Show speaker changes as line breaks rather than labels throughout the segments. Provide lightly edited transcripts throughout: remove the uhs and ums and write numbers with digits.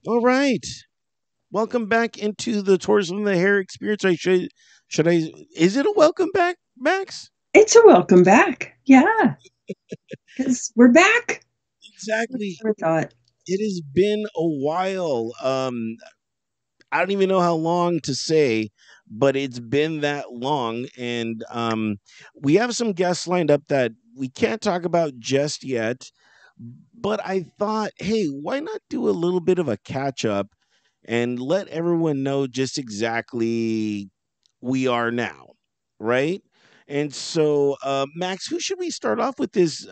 All right. Welcome back into the Tortious and the Hare Experience. I is it a welcome back, Max?
It's a welcome back. Yeah, because we're back.
Exactly.
Never thought.
It has been a while. I don't even know how long to say, but it's been that long. And we have some guests lined up that we can't talk about just yet. But I thought, hey, why not do a little bit of a catch up and let everyone know just exactly we are now, right? And so, Max, who should we start off with this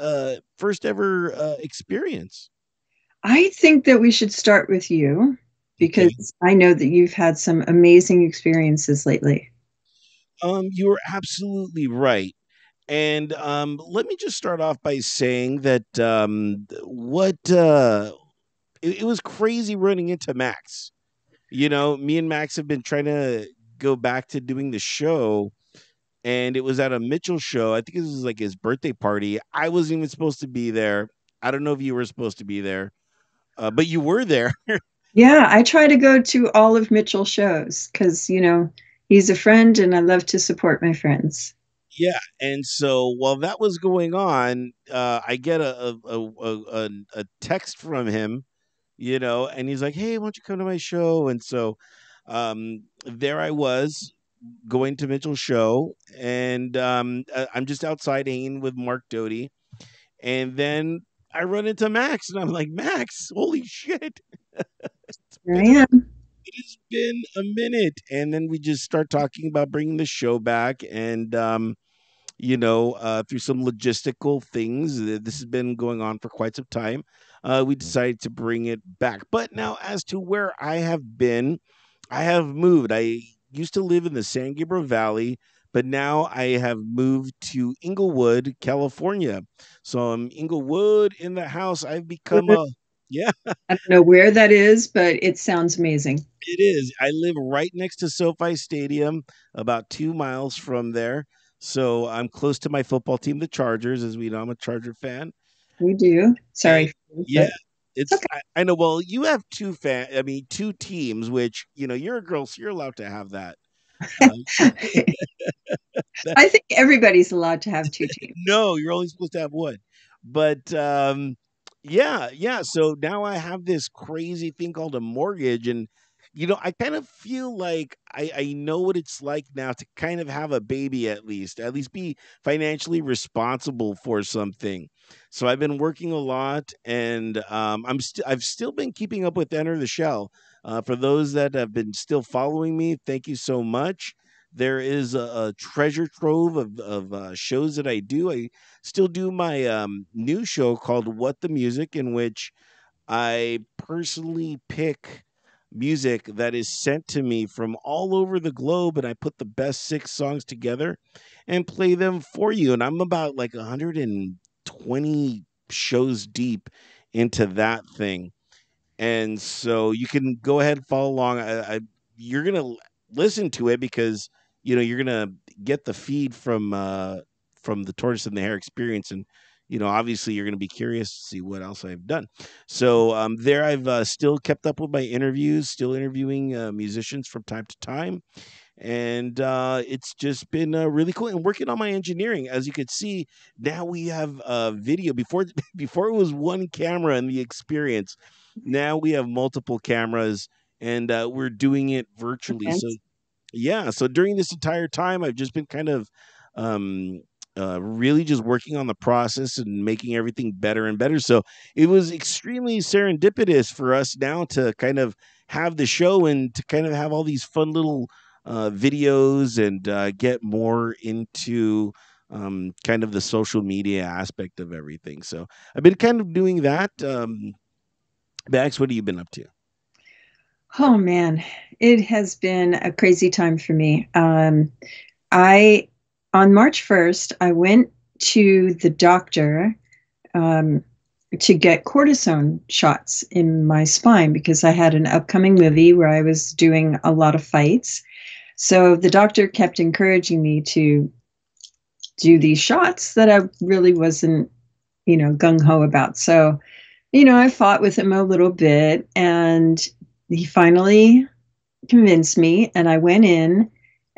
first ever experience?
I think that we should start with you
Okay.
because I know that you've had some amazing experiences lately.
You're absolutely right. And let me just start off by saying that it was crazy running into Max. You know, me and Max have been trying to go back to doing the show, and it was at a Mitchell show. I think it was like his birthday party. I wasn't even supposed to be there. I don't know if you were supposed to be there, but you were there.
Yeah, I try to go to all of Mitchell's shows because, he's a friend and I love to support my friends.
Yeah, and so while that was going on, I get a text from him, you know, and he's like, "Hey, why don't you come to my show?" And so there I was going to Mitchell's show, and I'm just outside hanging with Mark Doty, and then I run into Max, and I'm like, "Max, holy shit! It's
Here
been
I am.
it has been a minute." And then we just start talking about bringing the show back, and through some logistical things. This has been going on for quite some time. We decided to bring it back. But now, as to where I have been, I have moved. I used to live in the San Gabriel Valley, but now I have moved to Inglewood, California. So I'm Inglewood in the house. I've become a, yeah,
I don't know where that is, but it sounds amazing.
it is. I live right next to SoFi Stadium, about 2 miles from there. So I'm close to my football team, the Chargers, as we know. I'm a Charger fan.
We do.
And
Sorry,
yeah,
but it's
it's I know. Well, you have two teams, which you're a girl, so you're allowed to have that.
okay.
That
I think everybody's allowed to have two teams.
no, you're only supposed to have one. But yeah. So now I have this crazy thing called a mortgage, and I kind of feel like I know what it's like now to kind of have a baby at least be financially responsible for something. So I've been working a lot, and I've still been keeping up with Enter the Shell. For those that have been still following me, thank you so much. There is a treasure trove of shows that I do. I still do my new show called What the Music, in which I personally pick music that is sent to me from all over the globe, and I put the best 6 songs together and play them for you. And I'm about like 120 shows deep into that thing, and so you can go ahead and follow along. You're gonna listen to it because you're gonna get the feed from the Tortoise and the Hare Experience, and obviously you're gonna be curious to see what else I've done. So there, I've still kept up with my interviews, still interviewing musicians from time to time, and it's just been really cool. And working on my engineering, as you could see, now we have video. Before before it was one camera in the experience, now we have multiple cameras, and we're doing it virtually. So
Friends.
yeah, so during this entire time, I've just been kind of um really just working on the process and making everything better and better. So it was extremely serendipitous for us now to kind of have the show and to kind of have all these fun little videos and get more into kind of the social media aspect of everything. So I've been kind of doing that. Max, what have you been up to?
Oh man, it has been a crazy time for me. I on March 1st, I went to the doctor um, to get cortisone shots in my spine because I had an upcoming movie where I was doing a lot of fights. So the doctor kept encouraging me to do these shots that I really wasn't, gung ho about. So, I fought with him a little bit. And he finally convinced me, and I went in,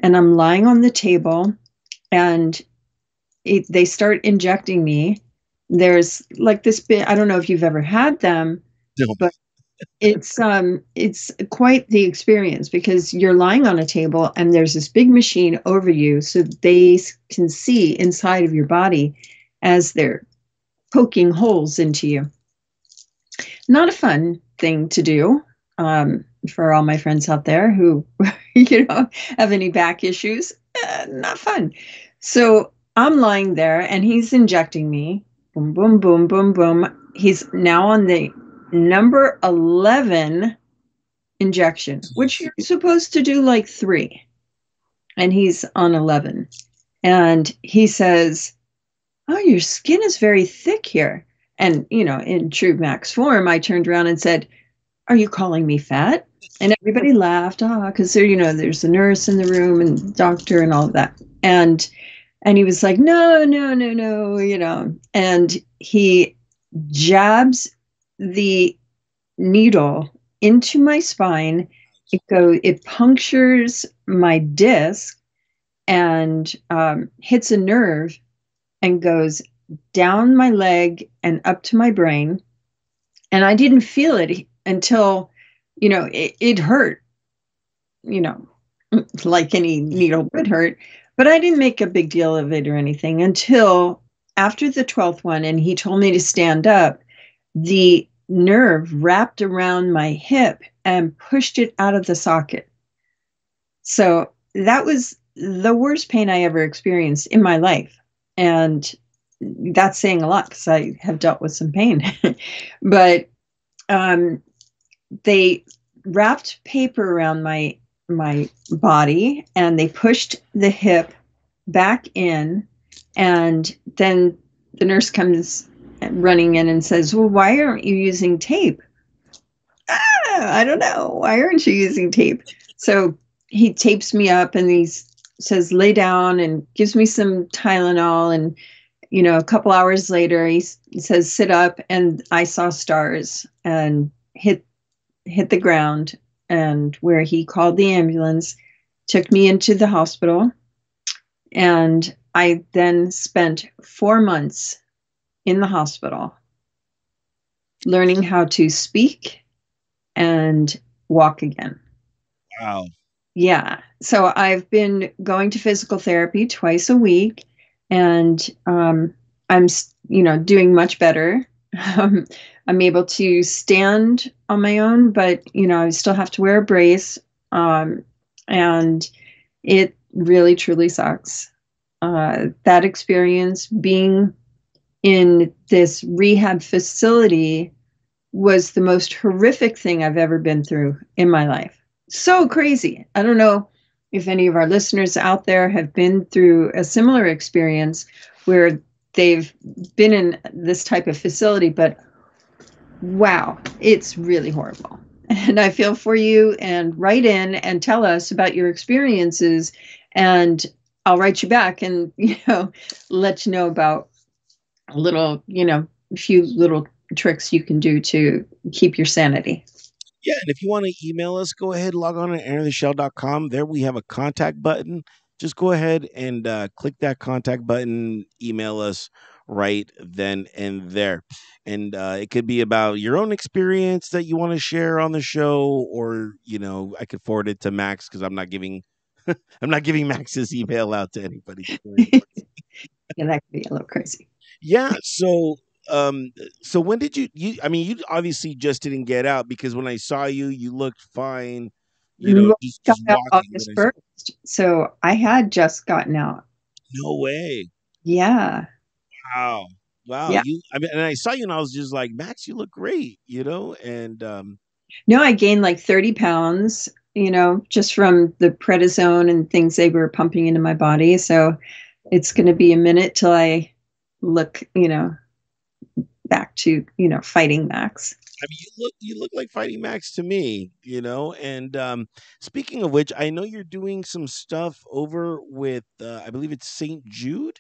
and I'm lying on the table, and they start injecting me. There's like this bit. I don't know if you've ever had them,
No.
but it's quite the experience because you're lying on a table and there's this big machine over you, so they can see inside of your body as they're poking holes into you. Not a fun thing to do, for all my friends out there who have any back issues. Not fun. So I'm lying there and he's injecting me. Boom, boom, boom, boom, boom. He's now on the number 11 injection, which you're supposed to do like 3. And he's on 11. And he says, "Oh, your skin is very thick here." And, in true Max form, I turned around and said, "Are you calling me fat?" And everybody laughed, because there's a nurse in the room and doctor and all of that. And he was like, "No, no, no, no," and he jabs the needle into my spine. It punctures my disc and hits a nerve and goes down my leg and up to my brain. And I didn't feel it until, it hurt, you know, like any needle would hurt. But I didn't make a big deal of it or anything until after the 12th one. And he told me to stand up. The nerve wrapped around my hip and pushed it out of the socket. So that was the worst pain I ever experienced in my life. And that's saying a lot because I have dealt with some pain. But um, they wrapped paper around my body and they pushed the hip back in, and then the nurse comes running in and says, "Well, why aren't you using tape?" I don't know. Why aren't you using tape? So he tapes me up and he says, "Lay down," and gives me some Tylenol. And, a couple hours later, he says, "Sit up." And I saw stars and hit the ground. And where he called the ambulance, took me into the hospital. And I then spent 4 months in the hospital learning how to speak and walk again.
Wow.
Yeah. So I've been going to physical therapy twice a week, and I'm, doing much better. Um, I'm able to stand on my own, but, I still have to wear a brace. And it really, truly sucks. That experience being in this rehab facility was the most horrific thing I've ever been through in my life. So crazy. I don't know if any of our listeners out there have been through a similar experience where they've been in this type of facility, but wow, it's really horrible. And I feel for you, and write in and tell us about your experiences, and I'll write you back and, let you know about a few little tricks you can do to keep your sanity.
Yeah, and if you want to email us, go ahead, log on to entertheshell.com. There we have a contact button. Just go ahead and click that contact button, email us right then and there. And it could be about your own experience that you want to share on the show, or, I could forward it to Max because I'm not giving I'm not giving Max's email out to anybody anymore.
Yeah, that could be a little crazy.
Yeah, so when did you I mean, you obviously just didn't get out because when I saw you, you looked fine,
Well, got
just
out
walking, but
August 1st. So I had just gotten out.
no way.
Yeah.
Wow. Wow,
Yeah.
I mean, and I saw you and I was just like, "Max, you look great," and
No, I gained like 30 pounds, just from the prednisone and things they were pumping into my body. So it's going to be a minute till I look, back to, fighting Max.
I mean, you look like Fighting Max to me, and speaking of which, I know you're doing some stuff over with I believe it's St. Jude.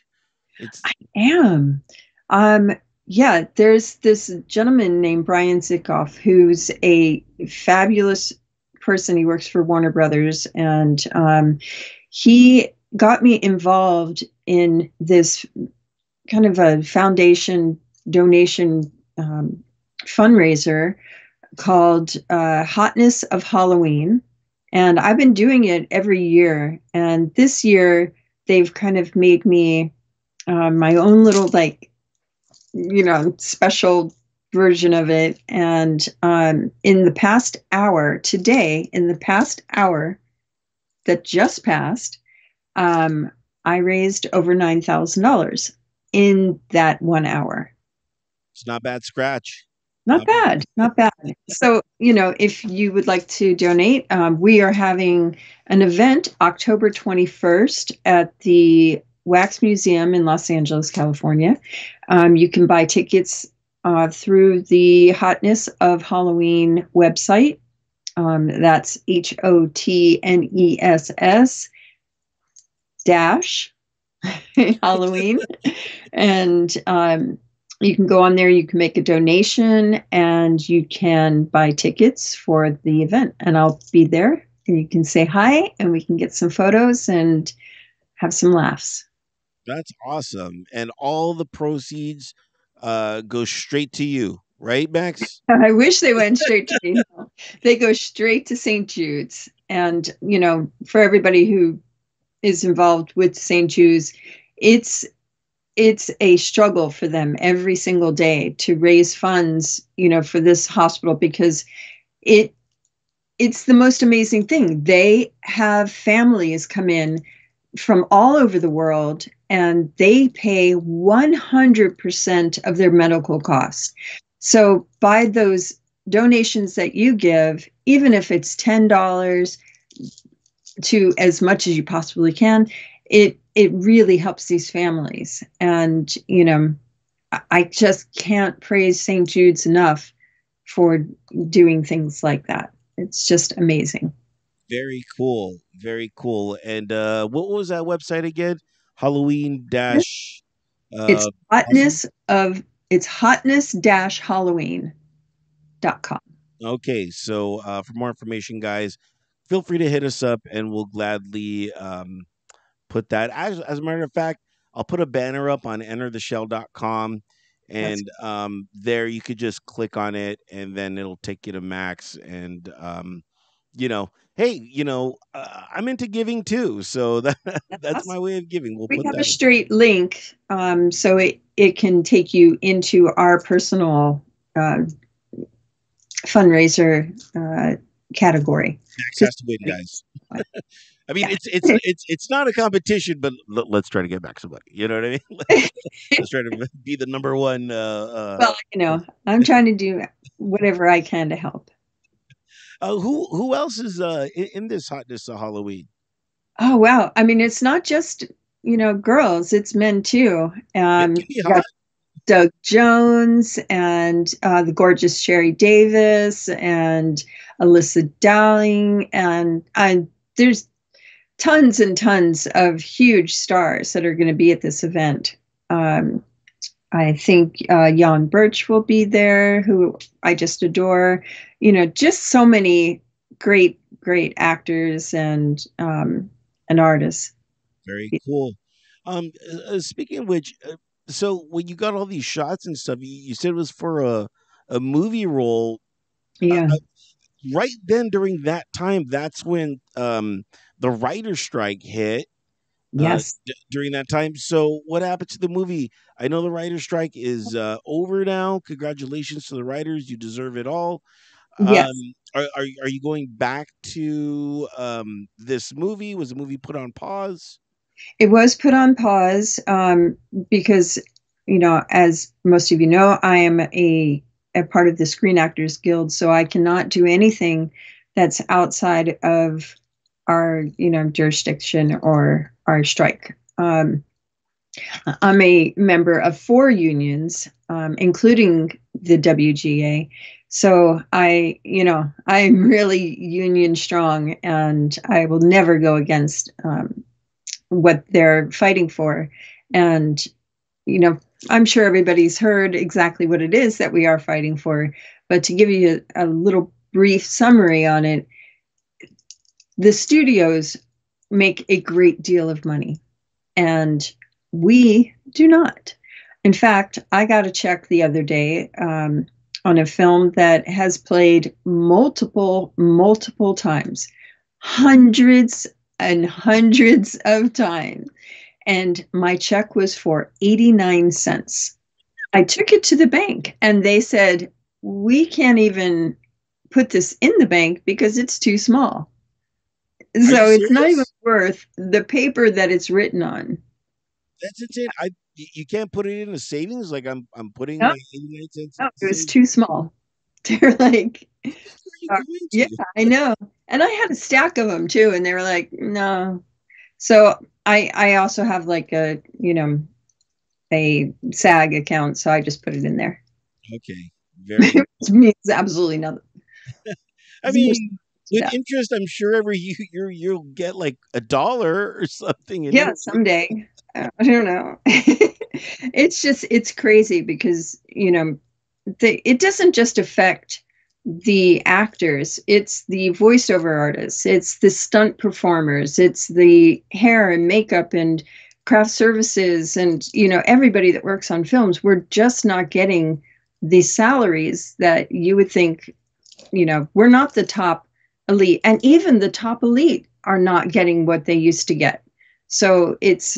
It's
Am. Um, yeah, there's this gentleman named Brian Zickoff who's a fabulous person. He works for Warner Brothers, and he got me involved in this kind of a foundation donation fundraiser called Hotness of Halloween. And I've been doing it every year. And this year, they've kind of made me my own little, like, special version of it. And in the past hour, today, in the past hour that just passed, I raised over $9,000 in that 1 hour.
It's not bad scratch.
Not
Not bad.
bad, not bad. So, if you would like to donate, we are having an event October 21st at the Wax Museum in Los Angeles, California. You can buy tickets through the Hotness of Halloween website. That's HOTNESS dash Halloween. And you can go on there, you can make a donation, and you can buy tickets for the event. And I'll be there, and you can say hi, and we can get some photos and have some laughs.
That's awesome. And all the proceeds go straight to you, right, Max?
I wish they went straight to me. No, they go straight to St. Jude's. And, for everybody who is involved with St. Jude's, it's a struggle for them every single day to raise funds, for this hospital, because it's the most amazing thing. They have families come in from all over the world, and they pay 100% of their medical costs. So by those donations that you give, even if it's $10 to as much as you possibly can, it really helps these families. And, I just can't praise St. Jude's enough for doing things like that. It's just amazing.
Very cool. Very cool. And what was that website again? Halloween dash
It's
Halloween?
hotness-halloween.com.
Okay, so for more information, guys, feel free to hit us up and we'll gladly put that. As a matter of fact, I'll put a banner up on entertheshell.com,
That's
and there you could just click on it and then it'll take you to Max. And, hey, I'm into giving too. So that's
awesome.
my way of giving. We'll
We
put
have a
that in.
straight link, so it can take you into our personal uh, fundraiser category.
Max
Just
has to win, guys. I mean,
yeah.
it's not a competition, but let's try to get back somebody. You know what I mean? Let's try to be the number one.
Well, I'm trying to do whatever I can to help.
Who else is in this hotness of Halloween?
Oh wow! I mean, it's not just girls; it's men too.
Men can be
You
hot.
got Doug Jones and the gorgeous Sherry Davis and Alyssa Dowling, and there's tons and tons of huge stars that are going to be at this event. Um, I think Jan Birch will be there, who I just adore. Just so many great, great actors and artists.
Very cool. Speaking of which, so when you got all these shots and stuff, you said it was for a movie role. Uh,
Yeah.
uh, right then, during that time, that's when the writer strike hit.
Yes.
During that time, so what happened to the movie? I know the writer strike is over now. Congratulations to the writers; you deserve it all.
Yes.
Are you going back to this movie? Was the movie put on pause?
It was put on pause because, as most of you know, I am a part of the Screen Actors Guild, so I cannot do anything that's outside of our, jurisdiction or our strike. I'm a member of 4 unions, including the WGA. So I'm really union strong, and I will never go against what they're fighting for. And, you know, I'm sure everybody's heard exactly what it is that we are fighting for. But to give you a little brief summary on it, the studios make a great deal of money, and we do not. In fact, I got a check the other day on a film that has played multiple times, hundreds and hundreds of times. And my check was for 89 cents. I took it to the bank and they said, we can't even put this in the bank because it's too small.
Are you
So it's not even
serious?
worth the paper that it's written on.
That's insane. You can't put it in a savings. Like I'm putting
No,
my 89 cents in
no, it was
savings.
too small. They're like,
Where are you
uh,
going
yeah,
to?
I know. And I had a stack of them too, and they were like, no. So I also have like a SAG account, so I just put it in there.
Okay, very.
It means absolutely nothing.
I
Zero
mean,
to
with
that.
interest, I'm sure every you'll get like a dollar or something in
Yeah,
it.
someday. I don't know. It's crazy because it doesn't just affect the actors, it's the voiceover artists, it's the stunt performers, it's the hair and makeup and craft services, and everybody that works on films. We're just not getting the salaries that you would think. We're not the top elite, and even the top elite are not getting what they used to get. So it's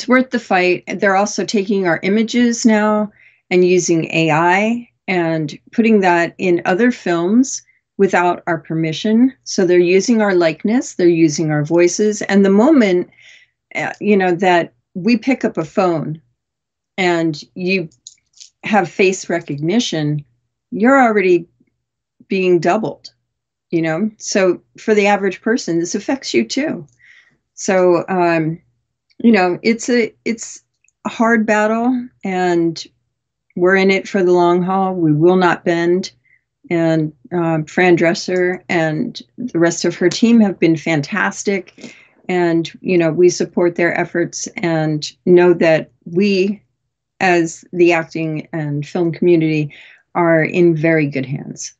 worth the fight. They're also taking our images now and using AI and putting that in other films without our permission. So they're using our likeness, they're using our voices. And the moment, that we pick up a phone and you have face recognition, you're already being doubled. So for the average person, this affects you too. So, it's a hard battle, and we're in it for the long haul. We will not bend. And Fran Dresser and the rest of her team have been fantastic. And we support their efforts and know that we, as the acting and film community, are in very good hands.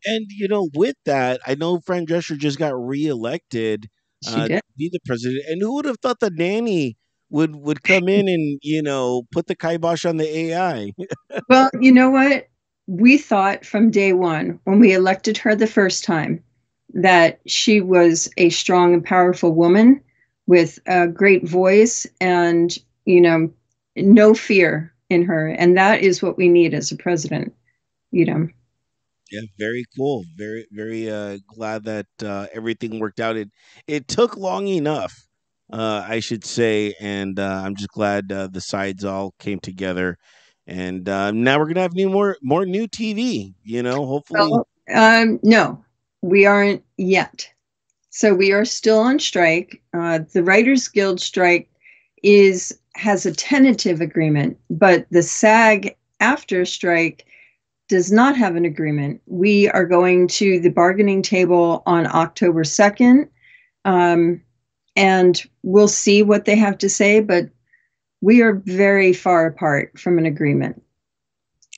And with that, I know Fran Drescher just got reelected
She
to
did.
be the president. And who would have thought the nanny would come in and put the kibosh on the AI?
Well, you know what? We thought from day one, when we elected her the first time, that she was a strong and powerful woman with a great voice and, you know, no fear in her. And that is what we need as a president, you know.
Yeah, very cool. Very, very glad that everything worked out. It took long enough, I should say, and I'm just glad the sides all came together. And now we're gonna have more new TV. Hopefully.
Well, no, we aren't yet. So we are still on strike. The Writers Guild strike has a tentative agreement, but the SAG after strike does not have an agreement. We are going to the bargaining table on October 2nd, um, and we'll see what they have to say, but we are very far apart from an agreement.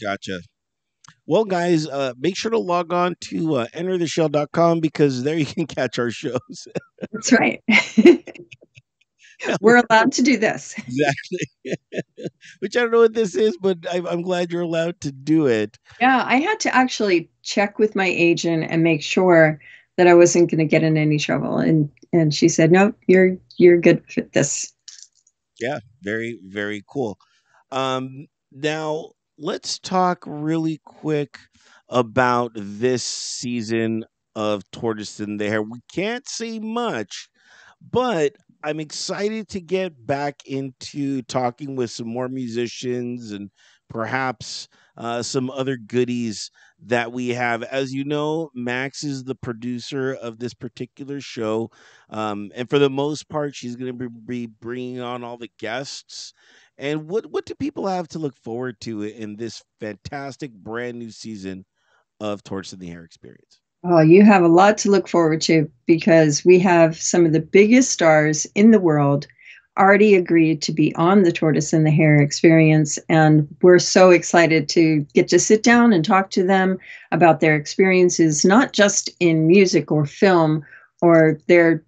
Gotcha. Well, guys, make sure to log on to entertheshell.com because there you can catch our shows.
That's right. We're allowed to do this.
Exactly. Which I don't know what this is, but I'm glad you're allowed to do it.
Yeah, I had to actually check with my agent and make sure that I wasn't going to get in any trouble. And she said, "No, you're good for this."
Yeah, very, very cool. Now let's talk really quick about this season of Tortoise in the Hare. We can't say much, but I'm excited to get back into talking with some more musicians and perhaps some other goodies that we have. As you know, Max is the producer of this particular show. And for the most part, she's going to be bringing on all the guests. And what do people have to look forward to in this fantastic brand new season of Torch in the Hair Experience?
Oh, you have a lot to look forward to because we have some of the biggest stars in the world already agreed to be on the Tortoise and the Hare Experience, and we're so excited to get to sit down and talk to them about their experiences, not just in music or film or their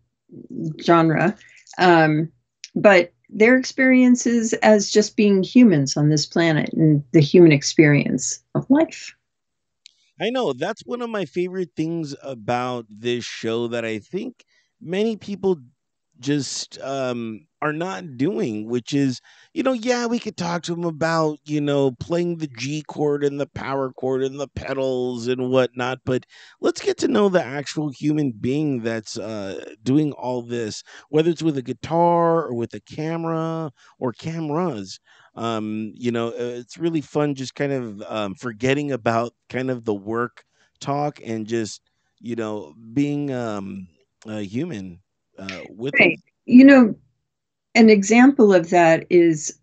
genre, um, but their experiences as just being humans on this planet and the human experience of life.
I know that's one of my favorite things about this show that I think many people just are not doing, which is, yeah, we could talk to them about, playing the G chord and the power chord and the pedals and whatnot, but let's get to know the actual human being that's doing all this, whether it's with a guitar or with a camera or cameras. It's really fun just kind of forgetting about kind of the work talk and just being a human with them.
Right. An example of that is,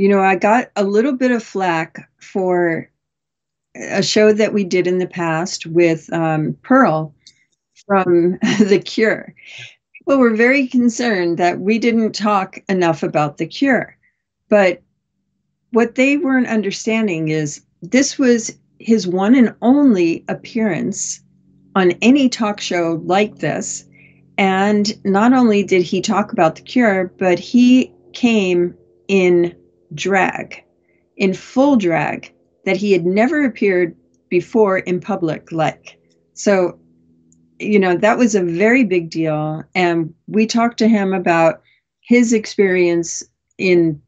I got a little bit of flack for a show that we did in the past with Pearl from The Cure. People were very concerned that we didn't talk enough about The Cure. But what they weren't understanding is this was his one and only appearance on any talk show like this. And not only did he talk about The Cure, but he came in drag, in full drag, that he had never appeared before in public like. So, that was a very big deal. And we talked to him about his experience in,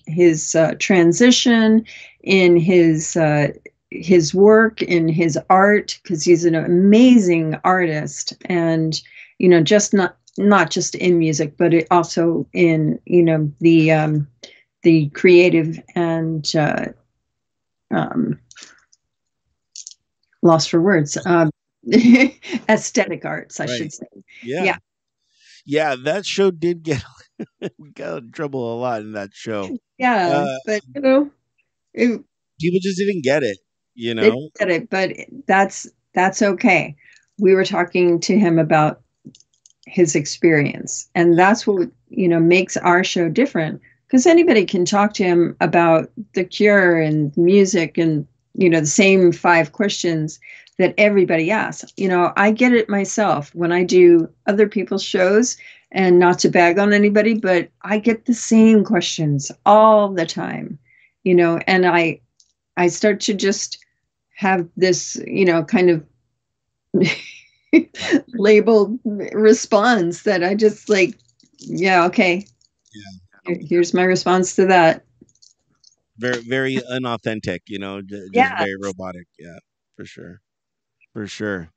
his transition, in his work, in his art, because he's an amazing artist, and just not just in music, but also in the creative and um, lost for words, aesthetic arts, I
Right.
should say.
Yeah.
Yeah,
Yeah, that show did get we got in trouble a lot in that show.
yeah,
Uh
but it,
People just didn't get it, you
they
know?
said it, but that's okay. We were talking to him about his experience, and that's what makes our show different, because anybody can talk to him about The Cure and music and the same five questions that everybody asks. I get it myself when I do other people's shows, and not to bag on anybody, but I get the same questions all the time. And I start to just have this kind of labeled response that I just like, yeah, okay. Here's my response to that.
Very, very unauthentic, just
Yeah.
very robotic. Yeah, for sure. For sure.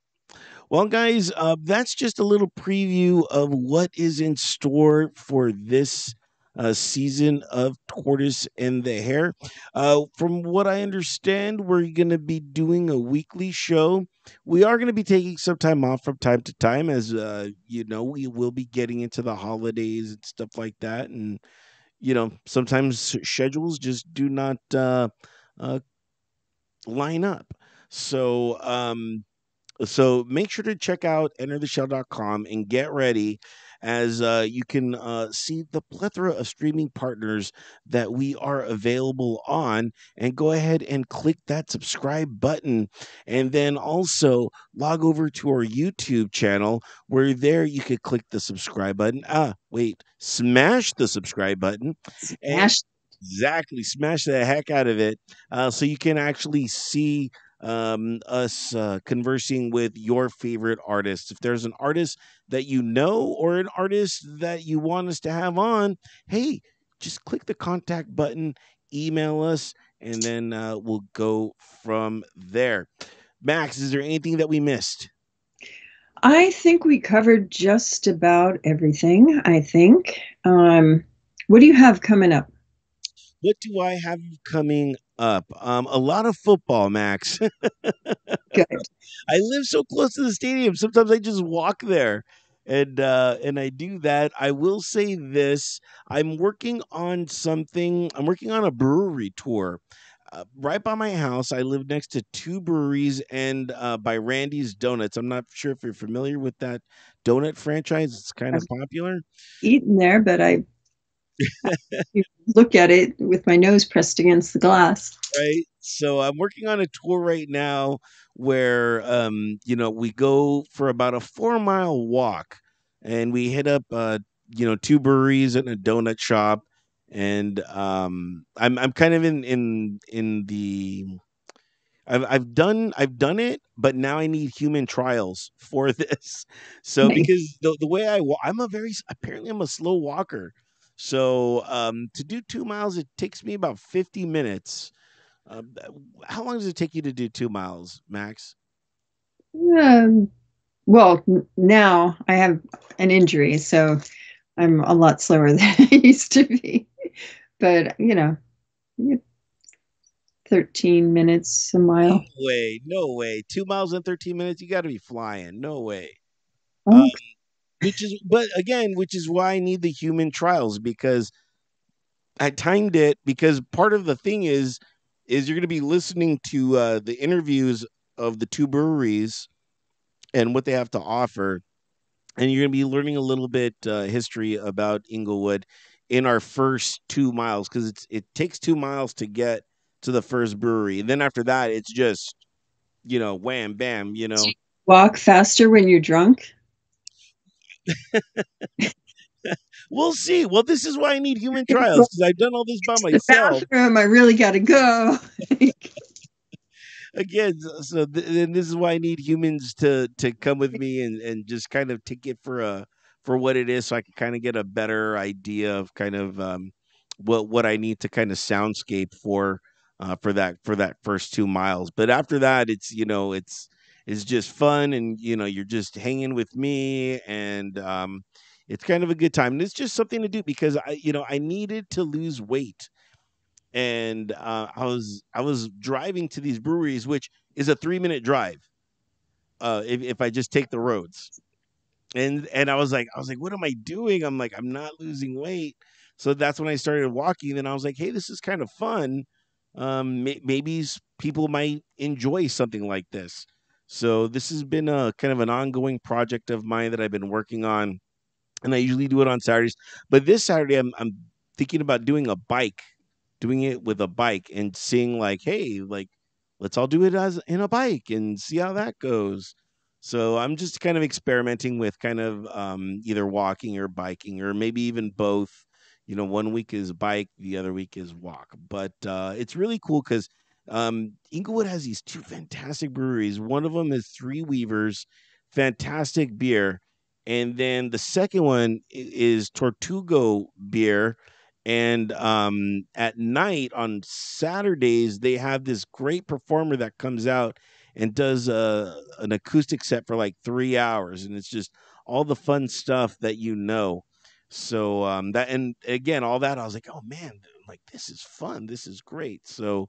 Well, guys, that's just a little preview of what is in store for this season of Tortoise and the Hare. From what I understand, we're going to be doing a weekly show. We are going to be taking some time off from time to time, as we will be getting into the holidays and stuff like that. And, sometimes schedules just do not uh, line up. So, so make sure to check out entertheshell.com and get ready, as you can see the plethora of streaming partners that we are available on, and go ahead and click that subscribe button, and then also log over to our YouTube channel, where there you could click the subscribe button. Wait, smash the subscribe button, and
Smash.
exactly, smash the heck out of it, so you can actually see us conversing with your favorite artists. If there's an artist that you know, or an artist that you want us to have on, hey, just click the contact button, email us, and then we'll go from there. Max, is there anything that we missed?
I think we covered just about everything, I think. What do you have coming up?
What do I have coming up? A lot of football, Max.
Good.
I live so close to the stadium. Sometimes I just walk there, and I do that. I will say this: I'm working on something. I'm working on a brewery tour. Right by my house, I live next to two breweries, and by Randy's Donuts. I'm not sure if you're familiar with that donut franchise. It's kind
I've
of popular.
eaten there, but I You look at it with my nose pressed against the glass.
Right? So I'm working on a tour right now where we go for about a 4 mile walk and we hit up two breweries and a donut shop. And I'm kind of in the I've done it, but now I need human trials for this. So
Nice.
because the way I'm a very apparently I'm a slow walker. So to do 2 miles, it takes me about 50 minutes. um, how long does it take you to do 2 miles, Max?
Um, well, now I have an injury, so I'm a lot slower than I used to be. But 13 minutes a
No
mile.
way, no way. 2 miles in 13 minutes? You got to be flying. No way. Um,
Oh,
but again, which is why I need the human trials because I timed it because part of the thing is you're going to be listening to the interviews of the two breweries and what they have to offer, and you're going to be learning a little bit history about Inglewood in our first 2 miles because it takes 2 miles to get to the first brewery, and then after that, it's just wham bam.
walk faster when you're drunk.
We'll see. Well, this is why I need human trials because I've done all this by
To the
myself.
bathroom, I really got to go.
Again, and this is why I need humans to come with me and just kind of take it for what it is, so I can kind of get a better idea of kind of what I need to kind of soundscape for that first 2 miles. But after that, it's just fun, and you're just hanging with me, and it's kind of a good time. And it's just something to do because I needed to lose weight, and I was driving to these breweries, which is a 3 minute drive. If I just take the roads, and I was like, what am I doing? I'm like, I'm not losing weight. So that's when I started walking. And I was like, hey, this is kind of fun. Maybe people might enjoy something like this. So this has been a kind of an ongoing project of mine that I've been working on, and I usually do it on Saturdays. But this Saturday, I'm thinking about doing it with a bike, and seeing like, hey, like let's all do it as in a bike and see how that goes. So I'm just kind of experimenting with kind of either walking or biking, or maybe even both. One week is bike, the other week is walk. But it's really cool because Inglewood has these two fantastic breweries. One of them is Three Weavers, fantastic beer, and then the second one is Tortugo beer. And at night on Saturdays, they have this great performer that comes out and does an acoustic set for like 3 hours, and it's just all the fun stuff that So that, and again, all that, I was like, oh man, like this is fun, this is great. So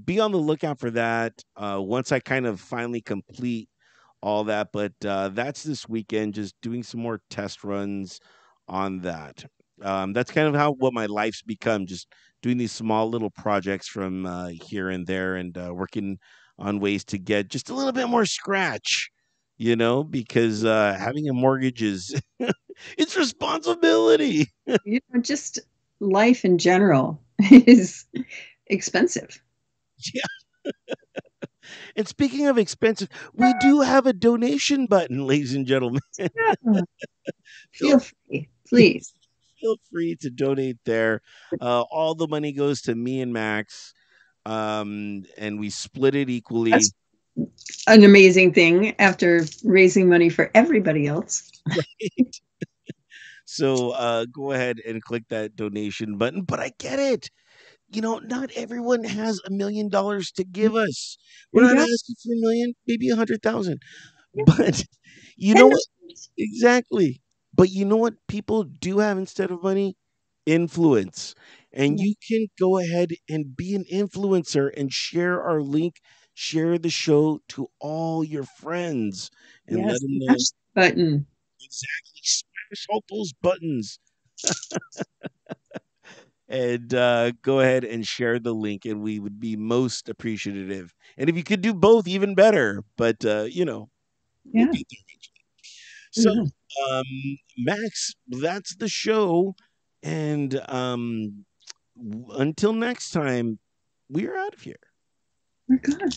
be on the lookout for that once I kind of finally complete all that. But that's this weekend, just doing some more test runs on that. That's kind of how what my life's become, just doing these small little projects from here and there, and working on ways to get just a little bit more scratch, because having a mortgage is it's responsibility.
Just life in general is expensive.
And speaking of expensive, we do have a donation button, ladies and gentlemen.
Yeah.
feel
Feel free, please.
feel free to donate there. All the money goes to me and Max, and we split it equally.
That's an amazing thing after raising money for everybody else.
So go ahead and click that donation button. But I get it. Not everyone has $1 million to give us. We're not
Yeah.
asking for 1 million, maybe 100,000. But you know what?
$10.
Exactly. But you know what people do have instead of money? Influence. And you can go ahead and be an influencer and share our link, share the show to all your friends, and let
Yes.
them know
Smash the button.
exactly. Smash all those buttons, and go ahead and share the link, and we would be most appreciative. And if you could do both, even better. But we'll
Yeah.
get there eventually. So,
Yeah.
um, Max, that's the show. And until next time, we are out of here.
We're good.